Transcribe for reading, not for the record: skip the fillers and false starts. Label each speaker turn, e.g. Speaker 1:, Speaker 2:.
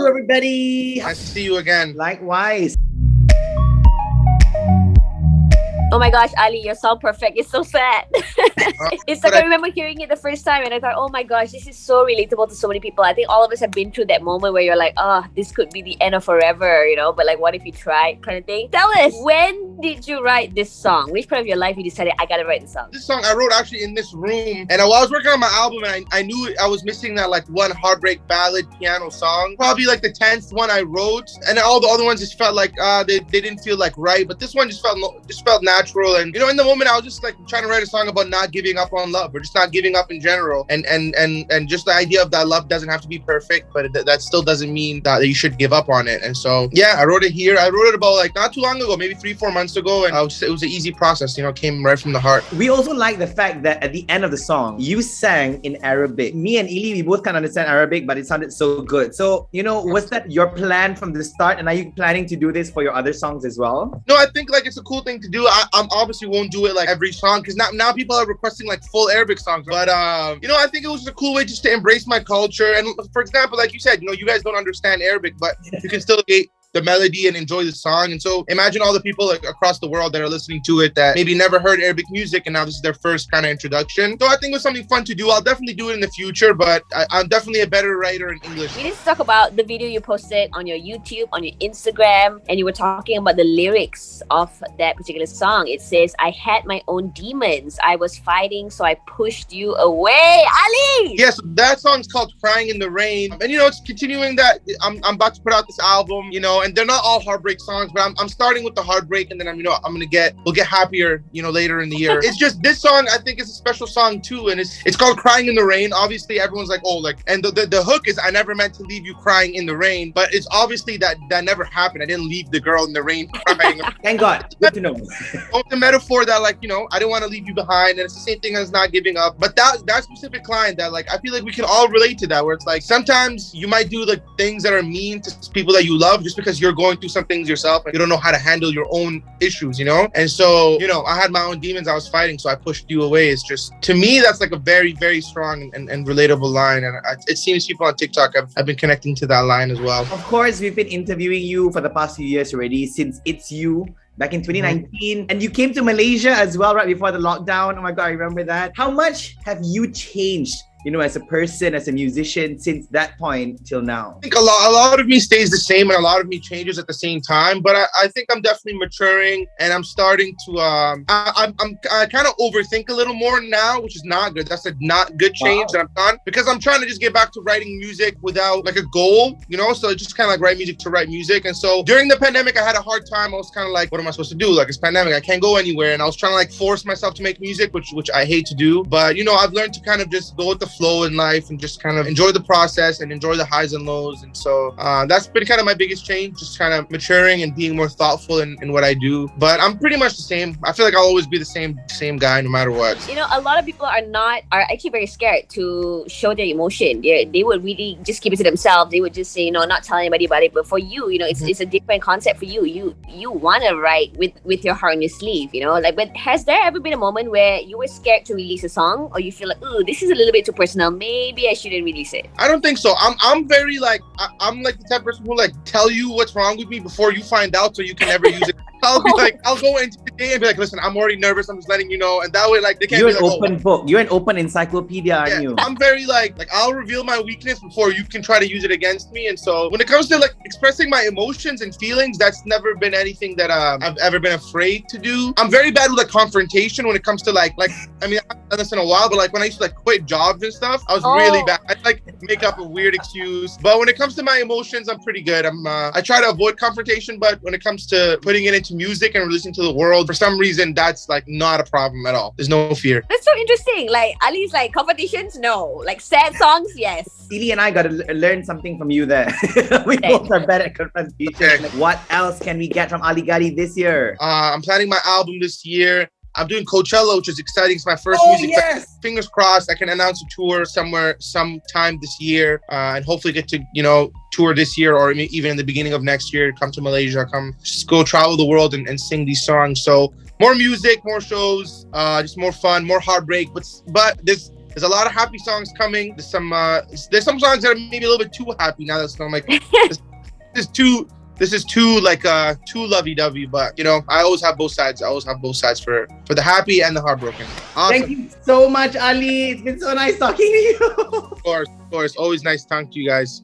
Speaker 1: Hello, everybody.
Speaker 2: Nice to see you again.
Speaker 1: Likewise.
Speaker 3: Oh my gosh, Ali, you're so perfect. It's so sad. It's like I remember hearing it the first time and I thought, oh my gosh, this is so relatable to so many people. I think all of us have been through that moment where you're like, oh, this could be the end of forever, you know, but like, what if you tried kind of thing? Tell us, when did you write this song? Which part of your life you decided, I gotta write this song?
Speaker 2: This song I wrote actually in this room. And while I was working on my album, and I knew I was missing that like one heartbreak ballad piano song. Probably like the 10th one I wrote. And all the other ones just felt like they didn't feel like right. But this one just felt natural. And you know, in the moment I was just like trying to write a song about not giving up on love, or just not giving up in general, and just the idea of that love doesn't have to be perfect, but that still doesn't mean that you should give up on it. And so yeah, I wrote it here. I wrote it about like not too long ago, maybe 3-4 months ago, and it was an easy process, you know, it came right from the heart.
Speaker 1: We also like the fact that at the end of the song you sang in Arabic. Me and Ili, we both can't understand Arabic, but it sounded so good. So, you know, was that your plan from the start, and are you planning to do this for your other songs as well?
Speaker 2: No, I think like it's a cool thing to do. I'm obviously won't do it like every song, because now people are requesting like full Arabic songs, but you know, I think it was just a cool way just to embrace my culture. And for example, like you said, you know, you guys don't understand Arabic, but you can still get the melody and enjoy the song. And so imagine all the people like across the world that are listening to it that maybe never heard Arabic music, and now this is their first kind of introduction. So I think it was something fun to do. I'll definitely do it in the future, but I'm definitely a better writer in English.
Speaker 3: We need to talk about the video you posted on your YouTube, on your Instagram, and you were talking about the lyrics of that particular song. It says, I had my own demons. I was fighting, so I pushed you away. Ali!
Speaker 2: Yes, that song's called Crying in the Rain. And you know, it's continuing that. I'm about to put out this album, you know, and they're not all heartbreak songs, but I'm starting with the heartbreak, and then we'll get happier, you know, later in the year. It's just this song I think is a special song too, and it's called Crying in the Rain. Obviously everyone's like, oh, like, and the hook is I never meant to leave you crying in the rain, but it's obviously that never happened. I didn't leave the girl in the rain crying.
Speaker 1: Thank God. Good to know.
Speaker 2: The metaphor that like, you know, I didn't want to leave you behind, and it's the same thing as not giving up. But that specific client that like I feel like we can all relate to that, where it's like sometimes you might do like things that are mean to people that you love just because you're going through some things yourself and you don't know how to handle your own issues, you know? And so, you know, I had my own demons I was fighting, so I pushed you away. It's just, to me, that's like a very, very strong and relatable line. And it seems people on TikTok have been connecting to that line as well.
Speaker 1: Of course, we've been interviewing you for the past few years already, since It's You back in 2019. And you came to Malaysia as well right before the lockdown. Oh my God, I remember that. How much have you changed, you know, as a person, as a musician, since that point till now?
Speaker 2: I think a lot of me stays the same, and a lot of me changes at the same time. But I think I'm definitely maturing, and I'm starting to I kind of overthink a little more now, which is not good. That's a not good change that I've done, because I'm trying to just get back to writing music without like a goal, you know. So just kind of like write music to write music. And so during the pandemic, I had a hard time. I was kind of like, what am I supposed to do? Like, it's pandemic, I can't go anywhere, and I was trying to like force myself to make music, which I hate to do. But you know, I've learned to kind of just go with the flow in life and just kind of enjoy the process and enjoy the highs and lows. And so that's been kind of my biggest change, just kind of maturing and being more thoughtful in what I do. But I'm pretty much the same. I feel like I'll always be the same guy no matter what.
Speaker 3: You know, a lot of people are actually very scared to show their emotion. They would really just keep it to themselves. They would just say, you know, not tell anybody about it. But for you, you know, it's a different concept for you. You want to write with your heart on your sleeve, you know. Like, but has there ever been a moment where you were scared to release a song, or you feel like, oh, this is a little bit too personal, maybe I shouldn't release it?
Speaker 2: I don't think so. I'm very like, I'm like the type of person who like tell you what's wrong with me before you find out, so you can never use it. I'll be like, I'll go into the day and be like, listen, I'm already nervous, I'm just letting you know. And that way, like, they can't
Speaker 1: You're
Speaker 2: be
Speaker 1: an
Speaker 2: like,
Speaker 1: open book. You're an open encyclopedia, aren't you?
Speaker 2: I'm very like I'll reveal my weakness before you can try to use it against me. And so when it comes to like expressing my emotions and feelings, that's never been anything that I've ever been afraid to do. I'm very bad with like confrontation when it comes to like I mean, I haven't done this in a while, but like when I used to like quit jobs and stuff, I was really bad. I'd like make up a weird excuse. But when it comes to my emotions, I'm pretty good. I try to avoid confrontation, but when it comes to putting it into music and releasing to the world, for some reason, that's like not a problem at all. There's no fear.
Speaker 3: That's so interesting. Like, Ali's like, competitions, no. Like, sad songs, yes.
Speaker 1: Ili and I got to learn something from you there. We both are better at confrontation.
Speaker 2: Okay.
Speaker 1: Like, what else can we get from Ali Gatie this year?
Speaker 2: I'm planning my album this year. I'm doing Coachella, which is exciting. It's my first music festival. Fingers crossed I can announce a tour sometime this year, and hopefully get to, you know, tour this year, or even in the beginning of next year, come to Malaysia, just go travel the world and sing these songs. So more music, more shows, just more fun, more heartbreak. But There's a lot of happy songs coming. There's some songs that are maybe a little bit too happy now. That's I'm like, this is too lovey-dovey. But you know, I always have both sides. I always have both sides for the happy and the heartbroken. Awesome.
Speaker 1: Thank you so much, Ali. It's been so nice talking to you.
Speaker 2: Of course. Always nice talking to you guys.